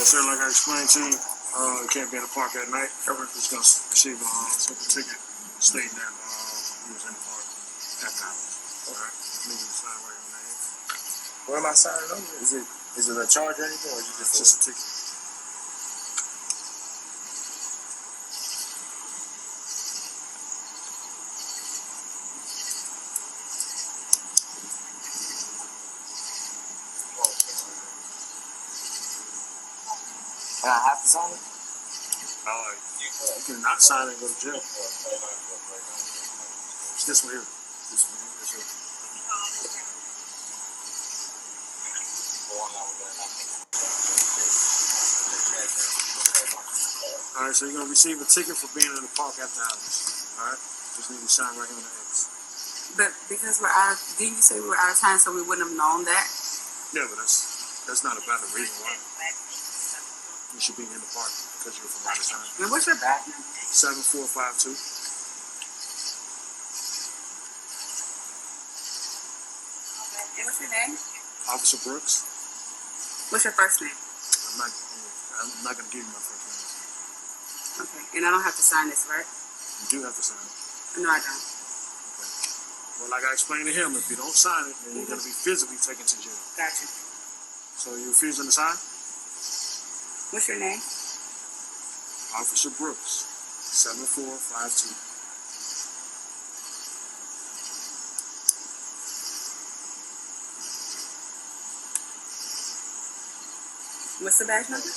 sir, like I explained to you, you can't be in the park at night. Everyone's going to receive a simple ticket stating that he was in the park at times. All right? Leave the sign right on the end. What am I signing over? Is it a charge or anything, or is it Just a ticket? And I have to sign it? You cannot sign and go to jail. It's this one here. This one here. This here. All right, so you're going to receive a ticket for being in the park after hours. All right? Just need to sign right on the X. But because we're out, didn't you say we were out of time, so we wouldn't have known that? Yeah, but that's not a valid reason why you should be in the park because you're from out of town. And what's your badge number? 7452. And what's your name? Officer Brooks. What's your first name? I'm not going to give you my first name. Okay, and I don't have to sign this, right? You do have to sign it. No, I don't. Okay. Well, like I explained to him, if you don't sign it, then you're going to be physically taken to jail. Gotcha. So you refusing to sign? What's your name? Officer Brooks, 7452. What's the badge number?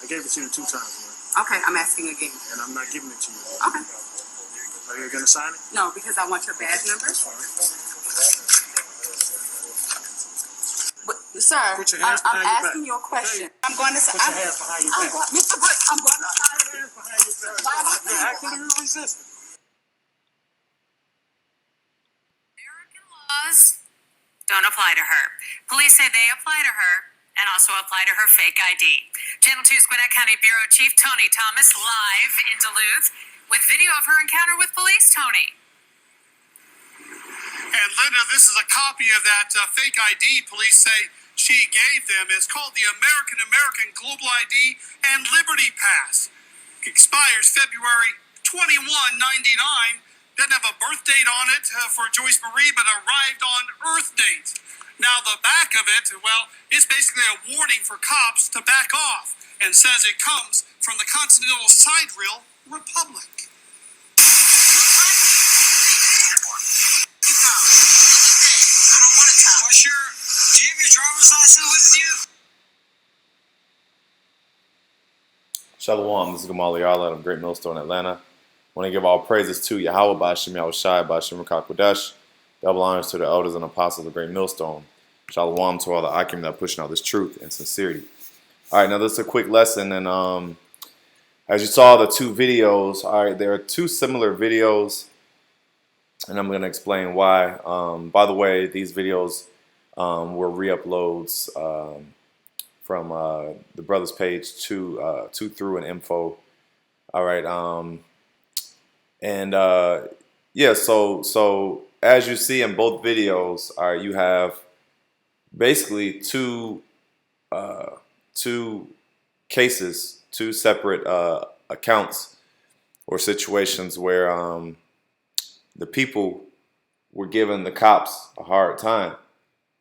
I gave it to you 2 times, man. Okay, I'm asking again. And I'm not giving it to you. Okay. Are you going to sign it? No, because I want your badge number. But, sir, Put your hands I'm behind your asking back. you a question. Okay. I'm going to say, Put your hands behind your back. Mr. Brooks, I'm going to Put your hands behind your back. You're actively resisting. American laws don't apply to her. Police say they apply to her and also apply to her fake ID. Channel 2's Gwinnett County Bureau Chief Tony Thomas live in Duluth with video of her encounter with police. Tony. And Linda, this is a copy of that fake ID police say she gave them. It's called the American Global ID and Liberty Pass. It expires February 2199. Doesn't have a birth date on it for Joyce Marie, but arrived on Earth date. Now the back of it, well, it's basically a warning for cops to back off and says it comes from the Continental Sidereal Republic. Do you have your driver's license with you? Shalom, this is Gamal Yala out of Great Millstone, Atlanta. I want to give all praises to YAHAWAH, BAHASHAM, YAHAWSHI, BAHASHAM, Kodesh. Double honors to the elders and apostles of Great Millstone. Shalom to all the Akim that are pushing out this truth and sincerity. All right, now this is a quick lesson, and as you saw the 2 videos, all right, there are 2 similar videos, and I'm going to explain why. By the way, these videos were re-uploads from the brother's page 2 through and info. All right, yeah, so as you see in both videos, all right, you have basically two cases, 2 separate accounts or situations where the people were giving the cops a hard time.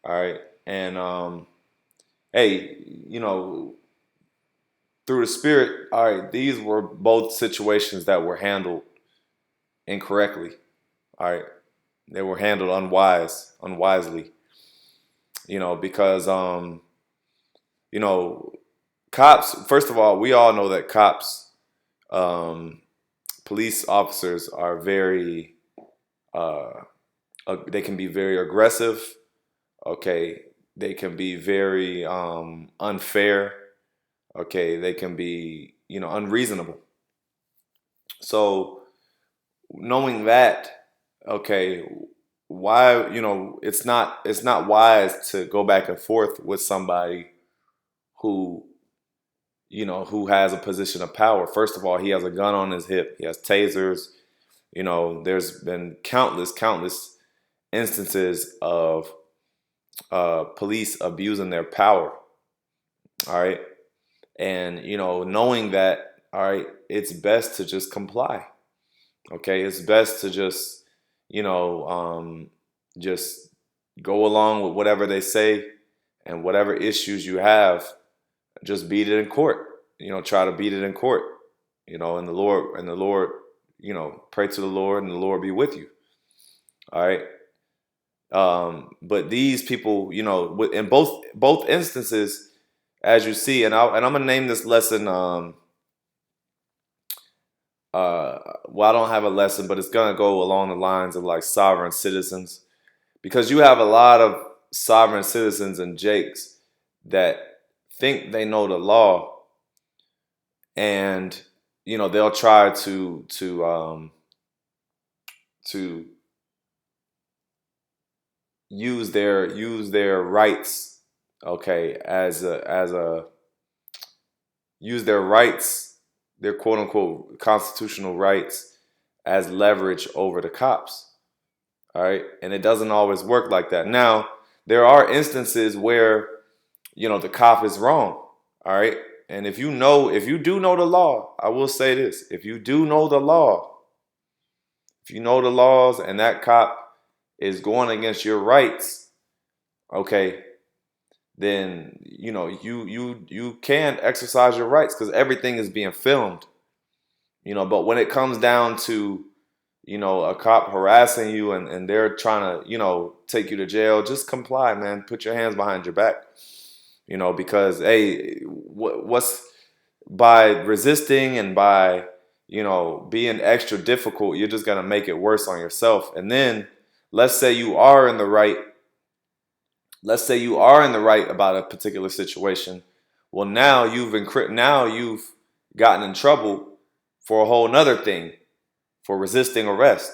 All right, and hey, you know, through the spirit, all right, these were both situations that were handled incorrectly. All right, they were handled unwisely. You know, because you know, cops. First of all, we all know that cops, police officers are very, they can be very aggressive. Okay, they can be very unfair. Okay, they can be, you know, unreasonable. So knowing that, okay, why, you know, it's not wise to go back and forth with somebody who, you know, who has a position of power. First of all, he has a gun on his hip. He has tasers. You know, there's been countless instances of police abusing their power. All right. And, knowing that, all right, it's best to just comply. Okay. It's best to just go along with whatever they say, and whatever issues you have, just beat it in court. Try to beat it in court, and the Lord, pray to the Lord, and the Lord be with you. All right. But these people, in both instances, as you see, and I'm gonna name this lesson. Well, I don't have a lesson, but it's gonna go along the lines of like sovereign citizens, because you have a lot of sovereign citizens and jakes that think they know the law, and they'll try to use their rights, okay, use their rights, their quote unquote constitutional rights, as leverage over the cops. All right. And it doesn't always work like that. Now, there are instances where, the cop is wrong. All right. And if you do know the law, I will say this: if you do know the law, if you know the laws, and that cop is going against your rights, okay, then you can exercise your rights, because everything is being filmed. But when it comes down to a cop harassing you, and they're trying to take you to jail, just comply, man. Put your hands behind your back. Because hey, what's by resisting and by being extra difficult, you're just gonna make it worse on yourself. And then let's say you are in the right. Let's say you are in the right about a particular situation. Well, now you've gotten in trouble for a whole nother thing, for resisting arrest.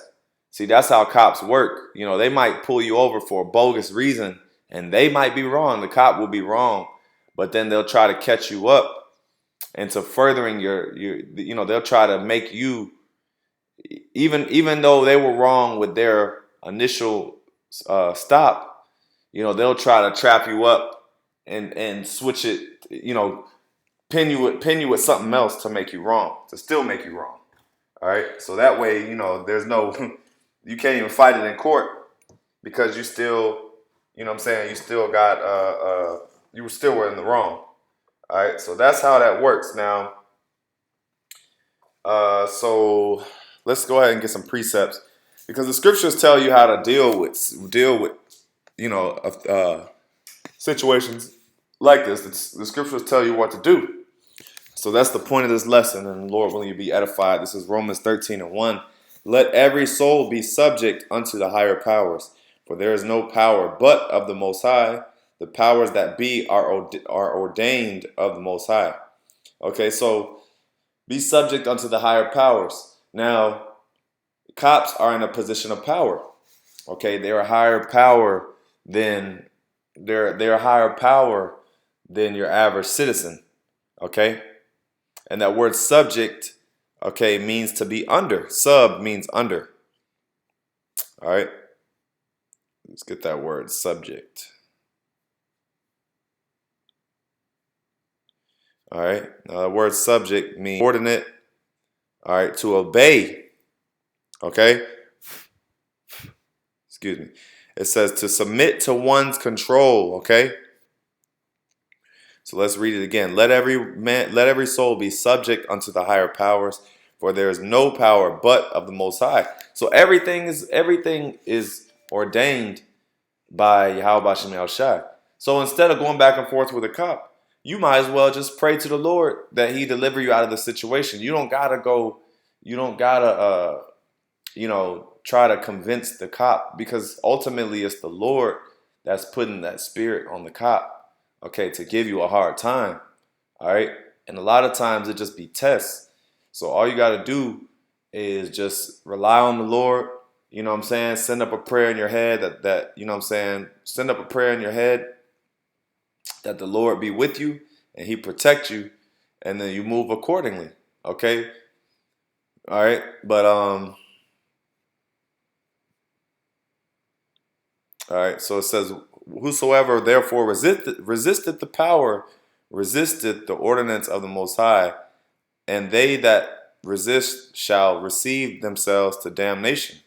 See, that's how cops work. They might pull you over for a bogus reason, and they might be wrong. The cop will be wrong, but then they'll try to catch you up into furthering they'll try to make you, even though they were wrong with their initial stop, they'll try to trap you up and switch it, pin you with something else to make you wrong, to still make you wrong. All right. So that way, there's no, you can't even fight it in court, because you still, what I'm saying, you still got, you still were in the wrong. All right. So that's how that works. Now, so let's go ahead and get some precepts, because the scriptures tell you how to deal with, situations like this. The scriptures tell you what to do. So that's the point of this lesson, and Lord willing, you be edified. This is Romans 13:1. Let every soul be subject unto the higher powers, for there is no power but of the Most High. The powers that be are ordained of the Most High. Okay, so be subject unto the higher powers. Now, cops are in a position of power. Okay, they're a higher power than they're a higher power than your average citizen. Okay. And that word subject, okay, means to be under. Sub means under. All right. Let's get that word, subject. All right. Now, the word subject means subordinate. All right. To obey. Okay. Excuse me. It says to submit to one's control. Okay. So let's read it again. Let every soul be subject unto the higher powers, for there is no power but of the Most High. So everything is ordained by YAHAWSHI. So instead of going back and forth with a cop, you might as well just pray to the Lord that He deliver you out of the situation. You don't gotta try to convince the cop, because ultimately it's the Lord that's putting that spirit on the cop. Okay, to give you a hard time. All right. And a lot of times it just be tests. So all you got to do is just rely on the Lord. You know what I'm saying? Send up a prayer in your head that you know what I'm saying? Send up a prayer in your head that the Lord be with you and He protect you, and then you move accordingly. Okay. All right. But, all right. So it says, whosoever therefore resisteth the power resisteth the ordinance of the Most High, and they that resist shall receive themselves to damnation.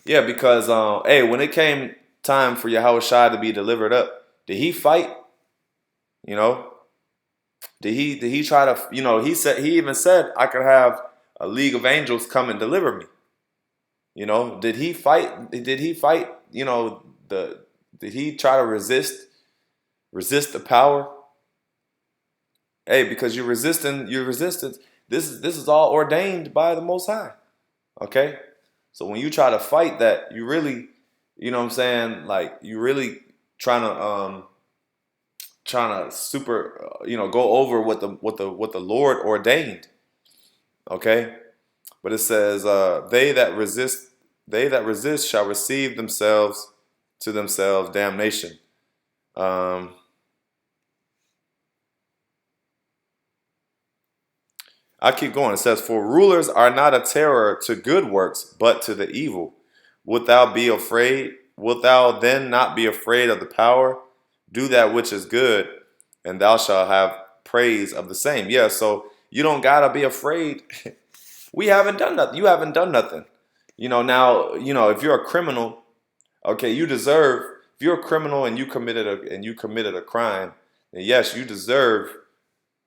Yeah, because hey, when it came time for YAHAWSHI to be delivered up, did he fight? You know, did he try to? You know, he even said I could have a league of angels come and deliver me. You know, did he fight? Did he fight? You know, did he try to resist the power? Hey, because you're resisting your resistance. This is all ordained by the Most High. Okay, so when you try to fight that, you really, you know what I'm saying, like you really trying to super, you know, go over what the Lord ordained. Okay, but it says, they that resist shall receive themselves to themselves damnation. I keep going. It says, for rulers are not a terror to good works, but to the evil. Wilt thou be afraid? Wilt thou then not be afraid of the power? Do that which is good, and thou shalt have praise of the same. Yeah, so you don't gotta be afraid. We haven't done nothing. You haven't done nothing. You know, now, you know, if you're a criminal, okay, you deserve, if you're a criminal and you committed a crime, then yes, you deserve,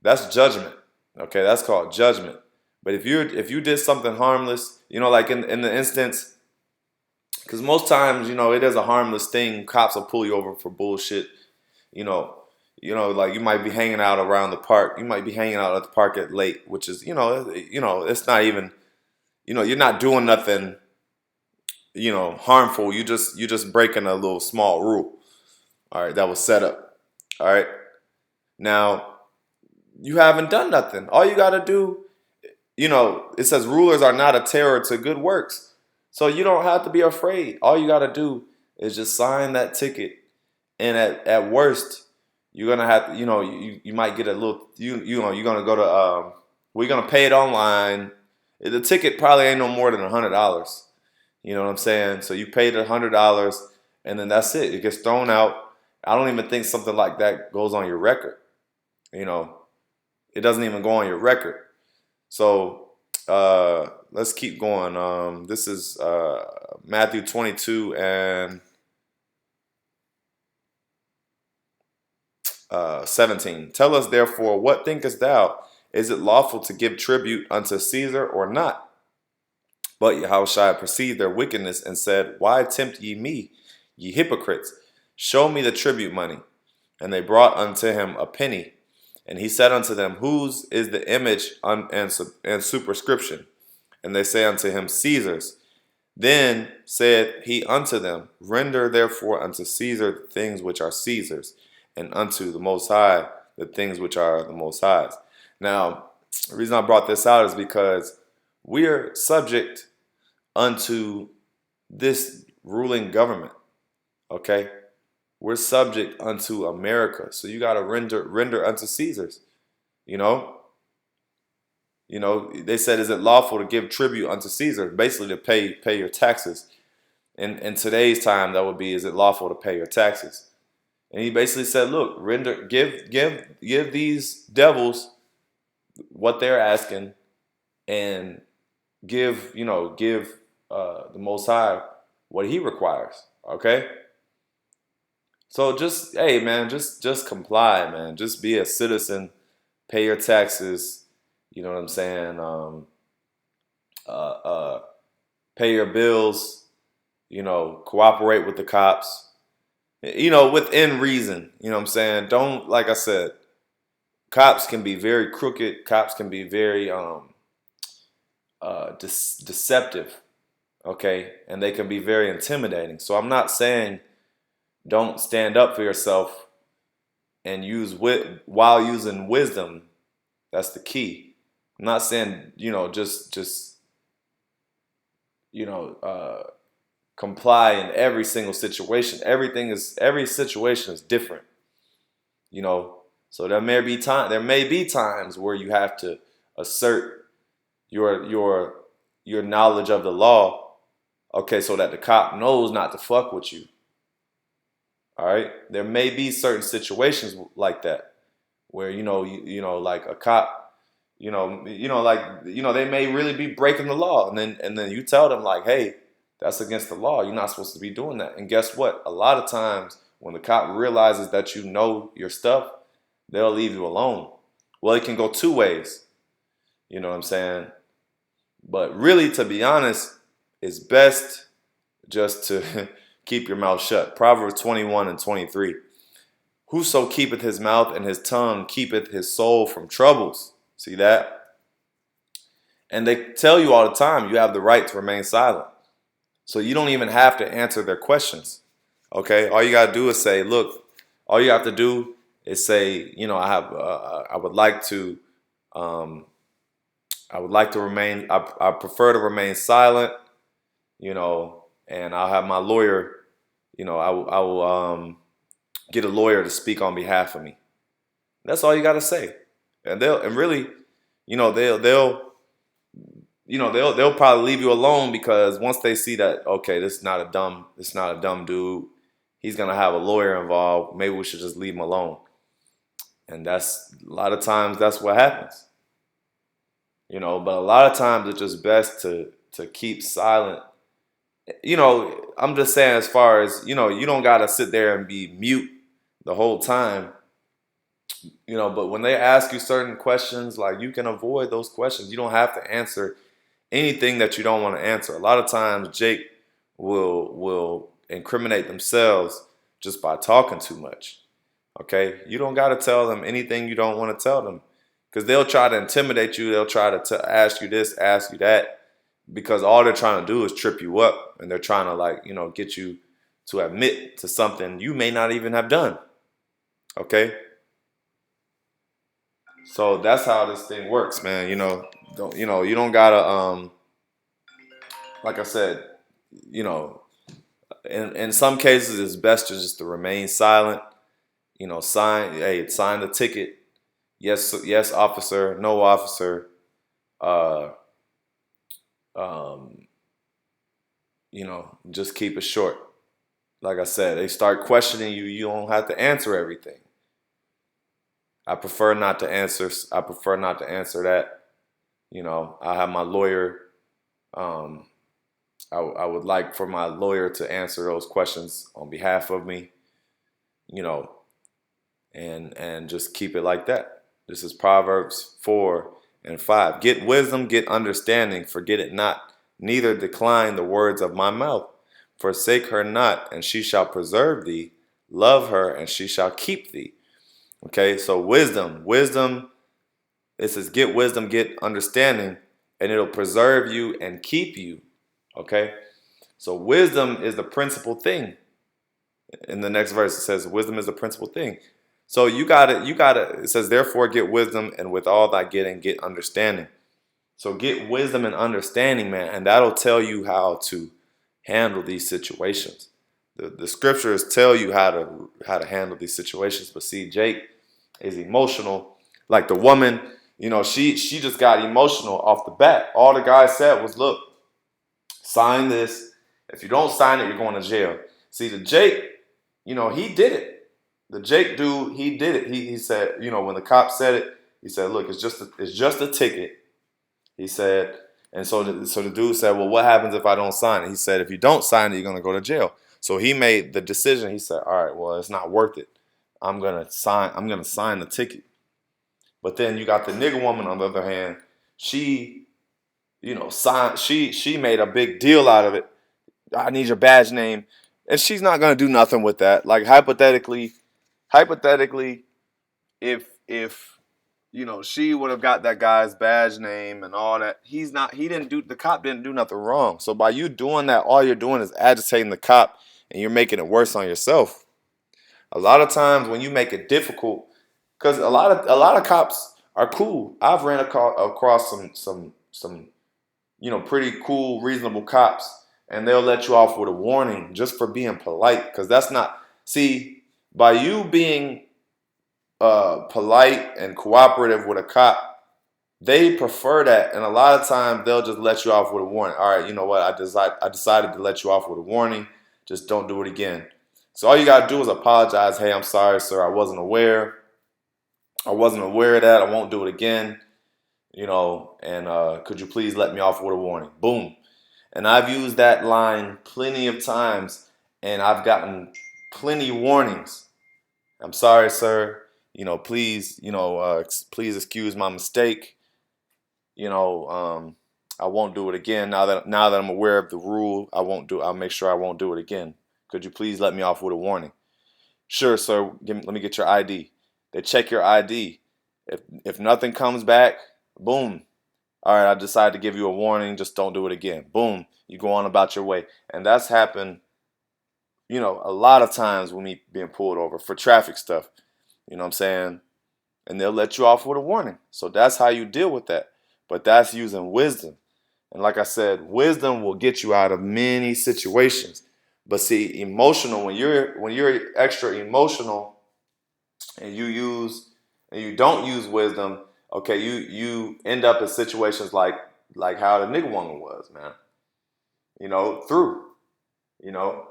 that's judgment. Okay, that's called judgment. But if you did something harmless, you know, like in the instance, because most times, you know, it is a harmless thing. Cops will pull you over for bullshit. You know, like you might be hanging out around the park. You might be hanging out at the park at late, which is, it's not even, you're not doing nothing, harmful. You just breaking a little small rule. All right, that was set up. All right, now. You haven't done nothing. All you got to do, it says rulers are not a terror to good works. So you don't have to be afraid. All you got to do is just sign that ticket. And at worst, you're going to have to, you might get a little, you're going to go to, we're going to pay it online. The ticket probably ain't no more than $100. You know what I'm saying? So you pay the $100 and then that's it. It gets thrown out. I don't even think something like that goes on your record. It doesn't even go on your record. So let's keep going. This is Matthew 22 and 17. Tell us therefore, what thinkest thou? Is it lawful to give tribute unto Caesar or not? But YAHAWSHI perceived their wickedness and said, why tempt ye me, ye hypocrites? Show me the tribute money. And they brought unto him a penny. And he said unto them, whose is the image and superscription? And they say unto him, Caesar's. Then said he unto them, render therefore unto Caesar the things which are Caesar's, and unto the Most High the things which are the Most High's. Now, the reason I brought this out is because we are subject unto this ruling government, okay? We're subject unto America. So you got to render unto Caesar's, They said, is it lawful to give tribute unto Caesar? Basically to pay your taxes. In today's time, that would be, is it lawful to pay your taxes? And he basically said, look, give these devils what they're asking, and give the Most High what he requires. Okay? So just, hey man, just comply, man. Just be a citizen, pay your taxes, you know what I'm saying? Pay your bills, cooperate with the cops, within reason, you know what I'm saying? Don't, like I said, cops can be very crooked, cops can be very deceptive, okay? And they can be very intimidating. So I'm not saying don't stand up for yourself and while using wisdom. That's the key. I'm not saying, comply in every single situation. Every situation is different, So there may be times where you have to assert your knowledge of the law, okay, so that the cop knows not to fuck with you. All right, there may be certain situations like that, where like a cop, they may really be breaking the law, and then you tell them like, hey, that's against the law. You're not supposed to be doing that. And guess what? A lot of times when the cop realizes that you know your stuff, they'll leave you alone. Well, it can go two ways. You know what I'm saying? But really, to be honest, it's best just to keep your mouth shut. Proverbs 21:23. Whoso keepeth his mouth and his tongue keepeth his soul from troubles. See that? And they tell you all the time you have the right to remain silent. So you don't even have to answer their questions. Okay? All you got to do is say, look, all you have to do is say, I would like to remain, I prefer to remain silent, and I'll have my lawyer, I will get a lawyer to speak on behalf of me. That's all you got to say. And they'll probably leave you alone, because once they see that, okay, this is not a dumb dude, he's going to have a lawyer involved, maybe we should just leave him alone. And that's a lot of times that's what happens. But a lot of times it's just best to keep silent. I'm just saying, as far as, you don't got to sit there and be mute the whole time. But when they ask you certain questions, like, you can avoid those questions. You don't have to answer anything that you don't want to answer. A lot of times Jake will incriminate themselves just by talking too much. Okay? You don't got to tell them anything you don't want to tell them, because they'll try to intimidate you. They'll try to ask you this, ask you that, because all they're trying to do is trip you up, and they're trying to get you to admit to something you may not even have done. Okay? So that's how this thing works, man. You don't gotta like I said, in some cases it's best to remain silent. Sign the ticket. Yes, officer, no, officer. Just keep it short. Like I said, they start questioning you, you don't have to answer everything. I prefer not to answer that. I have my lawyer. I would like for my lawyer to answer those questions on behalf of me, and just keep it like that. This is Proverbs 4:5. Get wisdom, get understanding, forget it not, neither decline the words of my mouth. Forsake her not, and she shall preserve thee. Love her, and she shall keep thee. Okay, so wisdom, it says get wisdom, get understanding, and it'll preserve you and keep you. Okay, so wisdom is the principal thing. In the next verse, it says wisdom is the principal thing. So you gotta, it says, therefore get wisdom, and with all thy getting, get understanding. So get wisdom and understanding, man, and that'll tell you how to handle these situations. The scriptures tell you how to handle these situations. But see, Jake is emotional. Like the woman, she just got emotional off the bat. All the guy said was, look, sign this. If you don't sign it, you're going to jail. See, the Jake, he did it. The Jake dude, he did it. He said, when the cop said it, he said, look, it's just a ticket. He said, and so the dude said, well, what happens if I don't sign it? He said, if you don't sign it, you're going to go to jail. So he made the decision. He said, all right, well, it's not worth it. I'm gonna sign the ticket. But then you got the nigga woman on the other hand. She, she made a big deal out of it. I need your badge name, and she's not gonna do nothing with that. Like hypothetically, if she would have got that guy's badge name and all that, the cop didn't do nothing wrong. So by you doing that, all you're doing is agitating the cop, and you're making it worse on yourself. A lot of times when you make it difficult, because a lot of cops are cool. I've ran across some pretty cool, reasonable cops, and they'll let you off with a warning just for being polite. Because that's not, see, by you being polite and cooperative with a cop, they prefer that, and a lot of times they'll just let you off with a warning. All right, you know what? I decided to let you off with a warning. Just don't do it again. So all you got to do is apologize. Hey, I'm sorry, sir. I wasn't aware. I wasn't aware of that. I won't do it again. And could you please let me off with a warning? Boom. And I've used that line plenty of times, and I've gotten plenty warnings. I'm sorry, sir. Please, please excuse my mistake. I won't do it again. Now that I'm aware of the rule, I'll make sure I won't do it again. Could you please let me off with a warning? Sure, sir. Let me get your ID. They check your ID. If nothing comes back, boom. All right, I decided to give you a warning. Just don't do it again. Boom. You go on about your way. And that's happened, a lot of times with me being pulled over for traffic stuff. You know what I'm saying? And they'll let you off with a warning. So that's how you deal with that. But that's using wisdom. And like I said, wisdom will get you out of many situations. But see, emotional, when you're extra emotional and you don't use wisdom, okay, you end up in situations like how the nigga woman was, man. You know,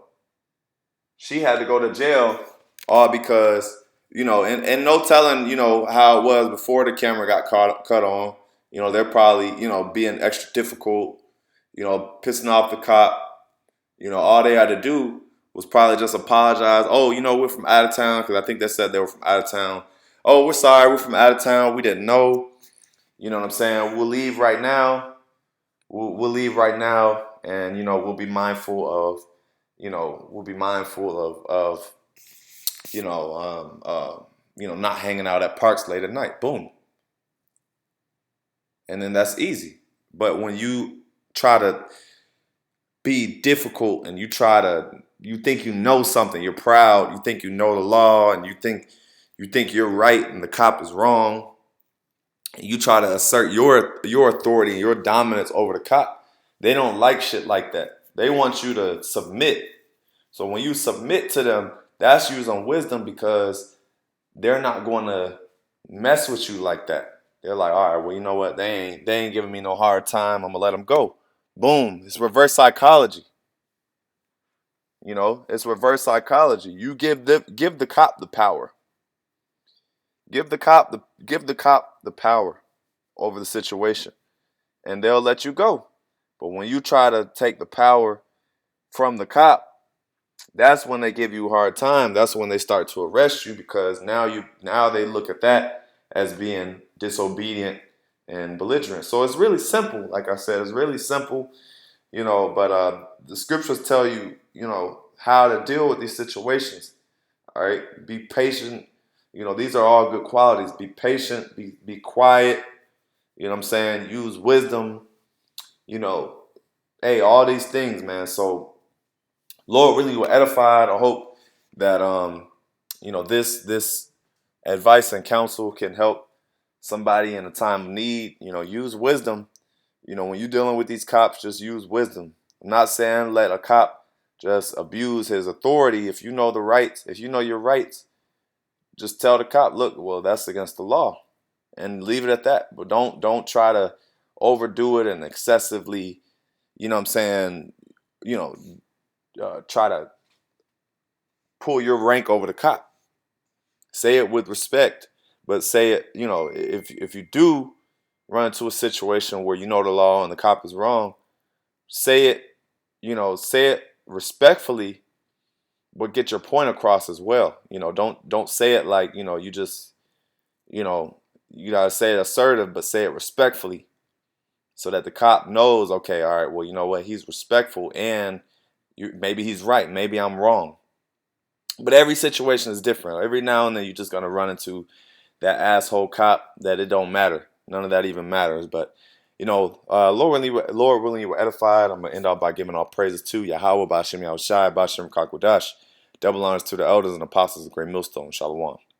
she had to go to jail all because, and no telling, how it was before the camera got cut on. They're probably, being extra difficult, pissing off the cop. All they had to do was probably just apologize. Oh, we're from out of town, because I think they said they were from out of town. Oh, we're sorry, we're from out of town. We didn't know. You know what I'm saying? We'll leave right now. We'll leave right now, and we'll be mindful of, not hanging out at parks late at night. Boom. And then that's easy. But when you try to be difficult and you think you know something, you're proud, you think you know the law, and you think you're right and the cop is wrong, and you try to assert your authority and your dominance over the cop, they don't like shit like that. They want you to submit. So when you submit to them, that's using wisdom, because they're not going to mess with you like that. They're like, all right, well, you know what? They ain't giving me no hard time. I'm gonna let them go. Boom. It's reverse psychology. It's reverse psychology. You give the cop the power. Give the cop the power over the situation, and they'll let you go. But when you try to take the power from the cop, that's when they give you a hard time. That's when they start to arrest you, because now they look at that as being disobedient and belligerent. So it's really simple. Like I said, it's really simple. But the scriptures tell you, how to deal with these situations. All right, be patient. These are all good qualities. Be patient. Be quiet. You know what I'm saying? Use wisdom. Hey, all these things, man. So, Lord, really, were edified. I hope that this advice and counsel can help somebody in a time of need. Use wisdom. When you're dealing with these cops, just use wisdom. I'm not saying let a cop just abuse his authority. If you know the rights, if you know your rights, just tell the cop, look, well, that's against the law, and leave it at that. But don't try to overdo it and excessively, try to pull your rank over the cop. Say it with respect, but say it, if you do run into a situation where you know the law and the cop is wrong, say it respectfully, but get your point across as well. Don't say it like, you just, you gotta say it assertive, but say it respectfully, so that the cop knows, okay, all right, well, you know what, he's respectful, and maybe he's right, maybe I'm wrong. But every situation is different. Every now and then you're just gonna run into that asshole cop that it don't matter. None of that even matters. But Lord willing, you were edified. I'm gonna end off by giving all praises to Yahawah, BAHASHAM, YAHAWSHI, BAHASHAM, Kakwadash. Double honors to the elders and apostles of Great Millstone. Shalom.